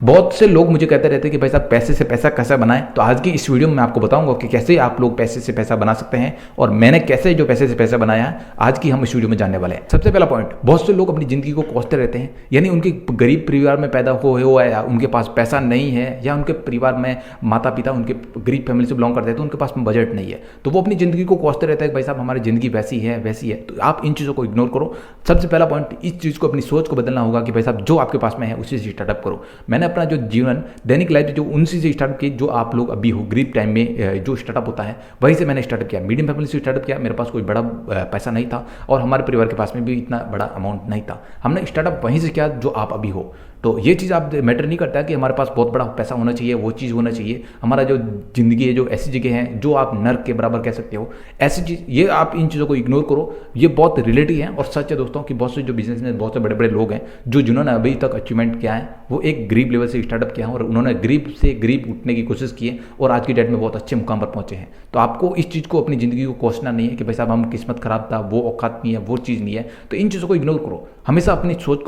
बहुत से लोग मुझे कहते रहते हैं कि भाई साहब पैसे से पैसा कैसे बनाएं। तो आज की इस वीडियो में मैं आपको बताऊंगा कि कैसे आप लोग पैसे से पैसा बना सकते हैं और मैंने कैसे जो पैसे से पैसा बनाया है आज की हम इस वीडियो में जानने वाले हैं। सबसे पहला पॉइंट, बहुत से लोग अपनी जिंदगी को कोसते रहते हैं, यानी उनके गरीब परिवार में पैदा हुआ है, उनके पास पैसा नहीं है, या उनके परिवार में माता पिता उनके गरीब फैमिली से बिलोंग करते हैं तो उनके पास बजट नहीं है, तो वो अपनी जिंदगी को कोसते रहते हैं कि भाई साहब हमारी जिंदगी वैसी है वैसी है। तो आप इन चीज़ों को इग्नोर करो। सबसे पहला पॉइंट, इस चीज़ को अपनी सोच को बदलना होगा कि भाई साहब जो आपके पास में है उसी से स्टार्टअप करो। मैंने अपना जो जीवन दैनिक लाइफ जो उनसी से स्टार्टअप की, जो आप लोग अभी हो गरीब टाइम में जो स्टार्टअप होता है वहीं से मैंने स्टार्टअप किया। मीडियम फैमिली से स्टार्टअप किया, मेरे पास कोई बड़ा पैसा नहीं था और हमारे परिवार के पास में भी इतना बड़ा अमाउंट नहीं था। हमने स्टार्टअप वहीं से किया जो आप अभी हो। तो ये चीज़ आप मैटर नहीं करता कि हमारे पास बहुत बड़ा पैसा होना चाहिए, वो चीज़ होना चाहिए। हमारा जो ज़िंदगी है, जो ऐसी जगह है जो आप नर्क के बराबर कह सकते हो, ऐसी चीज़, ये आप इन चीज़ों को इग्नोर करो। ये बहुत रिलेटिव है और सच है दोस्तों कि बहुत से जो बिजनेस में बहुत से बड़े बड़े लोग हैं जिन्होंने अभी तक अचीवमेंट किया है, वो एक गरीब लेवल से स्टार्टअप किया है और उन्होंने गरीब से गरीब उठने की कोशिश की है और आज की डेट में बहुत अच्छे मुकाम पर पहुंचे हैं। तो आपको इस चीज़ को अपनी ज़िंदगी को कोसना नहीं है कि भाई साहब हम किस्मत खराब था, वो औकात नहीं है, वो चीज़ नहीं है। तो इन चीज़ों को इग्नोर करो। हमेशा अपनी सोच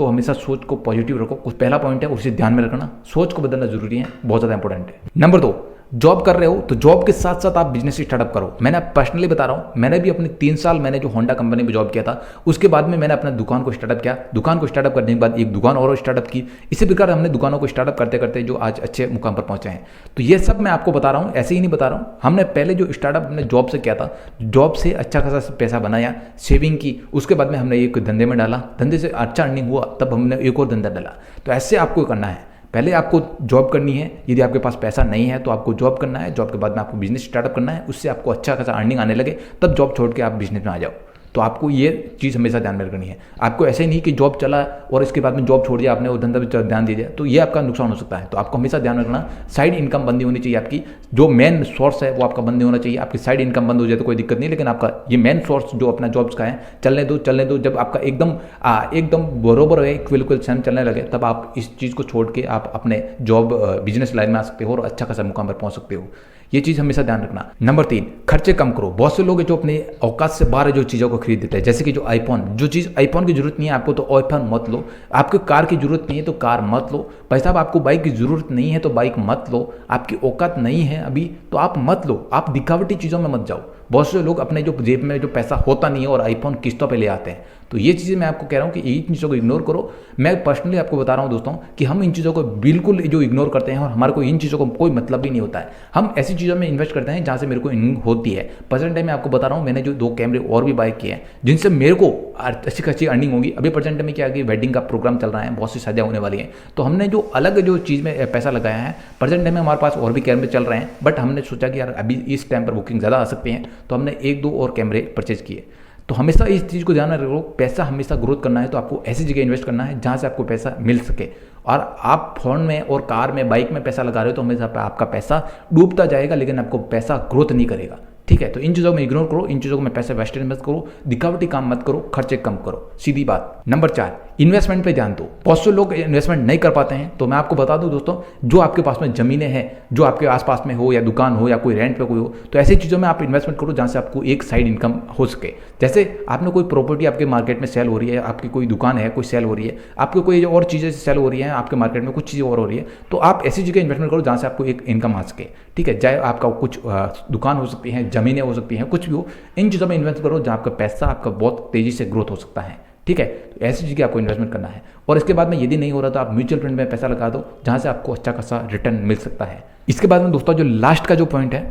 को पॉजिटिव रखो। कुछ पहला पॉइंट है, उसे ध्यान में रखना। सोच को बदलना जरूरी है, बहुत ज़्यादा इंपॉर्टेंट है। नंबर 2, जॉब कर रहे हो तो जॉब के साथ साथ आप बिजनेस स्टार्टअप करो। मैंने पर्सनली बता रहा हूँ, मैंने भी अपने 3 साल मैंने जो होंडा कंपनी में जॉब किया था, उसके बाद में मैंने अपना दुकान को स्टार्टअप किया। दुकान को स्टार्टअप करने के बाद एक दुकान और स्टार्टअप की। इसी प्रकार हमने दुकानों को स्टार्टअप करते करते जो आज अच्छे मुकाम पर पहुंचे हैं। तो ये सब मैं आपको बता रहा हूँ, ऐसे ही नहीं बता रहा हूँ। हमने पहले जो स्टार्टअप हमने जॉब से किया था, जॉब से अच्छा खासा पैसा बनाया, सेविंग की, उसके बाद में हमने एक धंधे में डाला, धंधे से अच्छा अर्निंग हुआ, तब हमने एक और धंधा डाला। तो ऐसे आपको करना है। पहले आपको जॉब करनी है, यदि आपके पास पैसा नहीं है तो आपको जॉब करना है। जॉब के बाद में आपको बिजनेस स्टार्टअप करना है, उससे आपको अच्छा खासा अर्निंग आने लगे, तब जॉब छोड़ के आप बिजनेस में आ जाओ। तो आपको ये चीज़ हमेशा ध्यान में रखनी है। आपको ऐसे ही नहीं कि जॉब चला और इसके बाद में जॉब छोड़ दिया आपने और धंधा पे ध्यान दे दिया, तो ये आपका नुकसान हो सकता है। तो आपको हमेशा ध्यान रखना, साइड इनकम बंद नहीं होनी चाहिए। आपकी जो मेन सोर्स है वो आपका बंद नहीं होना चाहिए। आपकी साइड इनकम बंद हो जाए तो कोई दिक्कत नहीं, लेकिन आपका ये मेन सोर्स जो अपना जॉब्स का है चलने दो। जब आपका एकदम बरोबर है, इक्वल सेम चलने लगे, तब आप इस चीज़ को छोड़ के आप अपने जॉब बिजनेस लाइन में आ सकते हो और अच्छा खासा मुकाम पर पहुंच सकते हो। ये चीज़ हमेशा ध्यान रखना। नंबर 3, खर्चे कम करो। बहुत से लोग जो अपने औकात से बाहर जो चीज़ों को खरीद देते हैं, जैसे कि जो आईफोन, जो चीज़ आईफोन की जरूरत नहीं है आपको तो आईफोन मत लो। आपको कार की जरूरत नहीं है तो कार मत लो। भाई साहब आपको बाइक की जरूरत नहीं है तो बाइक मत लो। आपकी औकात नहीं है अभी तो आप मत लो। आप दिखावटी चीज़ों में मत जाओ। बहुत से लोग अपने जो जेब में जो पैसा होता नहीं है और आईफोन किस्तों पे ले आते हैं। तो ये चीज़ें मैं आपको कह रहा हूँ कि इन चीज़ों को इग्नोर करो। मैं पर्सनली आपको बता रहा हूँ दोस्तों कि हम इन चीज़ों को बिल्कुल जो इग्नोर करते हैं और हमारे को इन चीज़ों को कोई मतलब भी नहीं होता है। हम ऐसी चीज़ों में इन्वेस्ट करते हैं जहाँ से मेरे को इर्निंग होती है। प्रेजेंट टाइम में आपको बता रहा हूँ, मैंने जो 2 कैमरे और भी बाय किए हैं जिनसे मेरे को अच्छी खासी अर्निंग होगी। अभी प्रेजेंट टाइम में क्या है, वेडिंग का प्रोग्राम चल रहा है, बहुत सी शादियाँ होने वाली हैं, तो हमने जो अलग जो चीज़ में पैसा लगाया है, प्रेजेंट टाइम में हमारे पास और भी कैमरे चल रहे हैं, बट हमने सोचा कि यार अभी इस टाइम पर बुकिंग ज़्यादा आ सकते हैं, तो हमने 1-2 और कैमरे परचेज किए। तो हमेशा इस चीज़ को ध्यान में रखो, पैसा हमेशा ग्रोथ करना है तो आपको ऐसी जगह इन्वेस्ट करना है जहाँ से आपको पैसा मिल सके। और आप फोन में और कार में, बाइक में पैसा लगा रहे हो तो हमेशा आपका पैसा डूबता जाएगा, लेकिन आपको पैसा ग्रोथ नहीं करेगा। ठीक है, तो इन चीज़ों में इग्नोर करो, इन चीज़ों में पैसे वेस्ट मत करो, दिखावटी काम मत करो, खर्चे कम करो, सीधी बात। नंबर 4, इन्वेस्टमेंट पे ध्यान दो। बहुत से लोग इन्वेस्टमेंट नहीं कर पाते हैं, तो मैं आपको बता दूं दोस्तों, जो आपके पास में ज़मीनें हैं, जो आपके आसपास में हो या दुकान हो या कोई रेंट पे कोई हो, तो ऐसी चीज़ों में आप इन्वेस्टमेंट करो जहाँ से आपको एक साइड इनकम हो सके। जैसे आपने कोई प्रॉपर्टी आपके मार्केट में सेल हो रही है, आपकी कोई दुकान है, कोई सेल हो रही है, आपको कोई और चीज़ें सेल हो रही हैं, आपके मार्केट में कुछ चीज़ें और हो रही है, तो आप ऐसी जगह इन्वेस्टमेंट करो जहाँ से आपको एक इनकम आ सके। ठीक है, चाहे आपका कुछ दुकान हो सकती है, ज़मीनें हो सकती हैं, कुछ भी हो, इन चीज़ों में इन्वेस्ट करो जहाँ आपका पैसा आपका बहुत तेज़ी से ग्रोथ हो सकता है। ठीक है, तो ऐसी जगह आपको इन्वेस्टमेंट करना है। और इसके बाद में यदि नहीं हो रहा तो आप म्यूचुअल फंड में पैसा लगा दो जहाँ से आपको अच्छा खासा रिटर्न मिल सकता है। इसके बाद में दोस्तों जो लास्ट का जो पॉइंट है,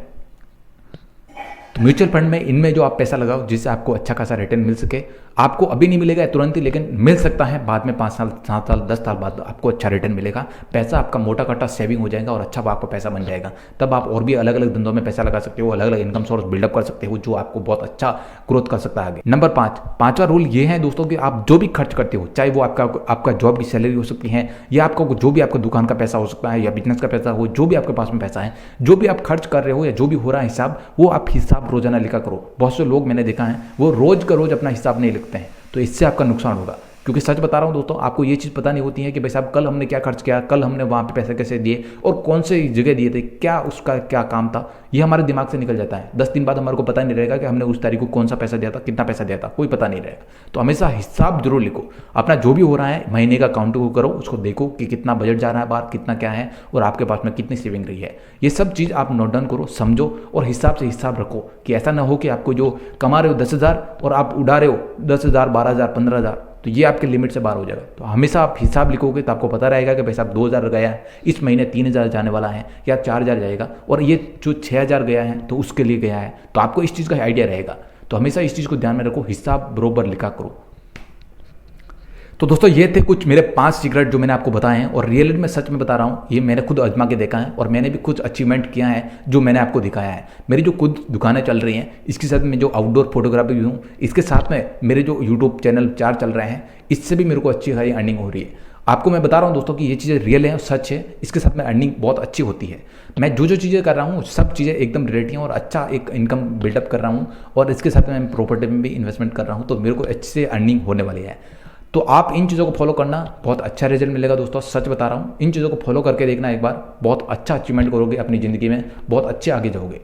तो म्यूचुअल फंड में इनमें जो आप पैसा लगाओ जिससे आपको अच्छा खासा रिटर्न मिल सके। आपको अभी नहीं मिलेगा तुरंत ही, लेकिन मिल सकता है बाद में 5 साल, 7 साल, 10 साल बाद आपको अच्छा रिटर्न मिलेगा। पैसा आपका मोटा काटा सेविंग हो जाएगा और अच्छा आपका पैसा बन जाएगा। तब आप और भी अलग अलग धंधों में पैसा लगा सकते हो, अलग अलग इनकम सोर्स बिल्डअप कर सकते हो, जो आपको बहुत अच्छा ग्रोथ कर सकता है आगे। नंबर 5, पांचवा रूल ये है दोस्तों कि आप जो भी खर्च करते हो, चाहे वो आपका जॉब की सैलरी हो सकती है या आपका जो भी आपका दुकान का पैसा हो सकता है या बिजनेस का पैसा हो, जो भी आपके पास में पैसा है, जो भी आप खर्च कर रहे हो या जो भी हो रहा है हिसाब, वो आप हिसाब रोजाना लिखा करो। बहुत से लोग मैंने देखा है वो रोज का रोज अपना हिसाब नहीं लिखते हैं, तो इससे आपका नुकसान होगा। क्योंकि सच बता रहा हूँ दोस्तों, आपको ये चीज़ पता नहीं होती है कि भाई साहब कल हमने क्या खर्च किया, कल हमने वहाँ पे पैसे कैसे दिए और कौन से जगह दिए थे, क्या उसका क्या काम था, ये हमारे दिमाग से निकल जाता है। 10 दिन बाद हमारे को पता नहीं रहेगा कि हमने उस तारीख को कौन सा पैसा दिया था, कितना पैसा दिया था, कोई पता नहीं रहेगा। तो हमेशा हिसाब जरूर लिखो, अपना जो भी हो रहा है महीने का काउंट करो, उसको देखो कि कितना बजट जा रहा है बाहर, कितना क्या है और आपके पास में कितनी सेविंग रही है। ये सब चीज़ आप नोट डाउन करो, समझो और हिसाब से हिसाब रखो कि ऐसा ना हो कि आपको जो कमा रहे हो 10,000 और आप उड़ा रहे हो 10,000, 12,000, 15,000, तो ये आपके लिमिट से बाहर हो जाएगा। तो हमेशा आप हिसाब लिखोगे तो आपको पता रहेगा कि भाई साहब 2,000 गया है, इस महीने 3,000 जाने वाला है या 4,000 जाएगा, और ये जो 6,000 गया है तो उसके लिए गया है, तो आपको इस चीज़ का आइडिया रहेगा। तो हमेशा इस चीज़ को ध्यान में रखो, हिसाब बरोबर लिखा करो। तो दोस्तों ये थे कुछ मेरे 5 सीक्रेट जो मैंने आपको बताए हैं, और रियलिटी में सच में बता रहा हूँ, ये मैंने खुद आजमा के देखा है और मैंने भी कुछ अचीवमेंट किया है जो मैंने आपको दिखाया है। मेरी जो खुद दुकानें चल रही हैं, इसके साथ में जो आउटडोर फोटोग्राफी भी हूँ, इसके साथ में मेरे जो यूट्यूब चैनल 4 चल रहे हैं, इससे भी मेरे को अच्छी खासी अर्निंग हो रही है। आपको मैं बता रहा हूँ दोस्तों कि ये चीज़ें रियल है और सच है, इसके साथ में अर्निंग बहुत अच्छी होती है। मैं जो चीज़ें कर रहा हूँ सब चीज़ें एकदम रिलेटिव हैं और अच्छा एक इनकम बिल्डअप कर रहा हूँ, और इसके साथ में मैं प्रॉपर्टी में भी इन्वेस्टमेंट कर रहा हूँ, तो मेरे को अच्छे से अर्निंग होने वाली है। तो आप इन चीज़ों को फॉलो करना, बहुत अच्छा रिजल्ट मिलेगा दोस्तों, सच बता रहा हूँ। इन चीज़ों को फॉलो करके देखना एक बार, बहुत अच्छा अचीवमेंट करोगे अपनी ज़िंदगी में, बहुत अच्छे आगे जाओगे।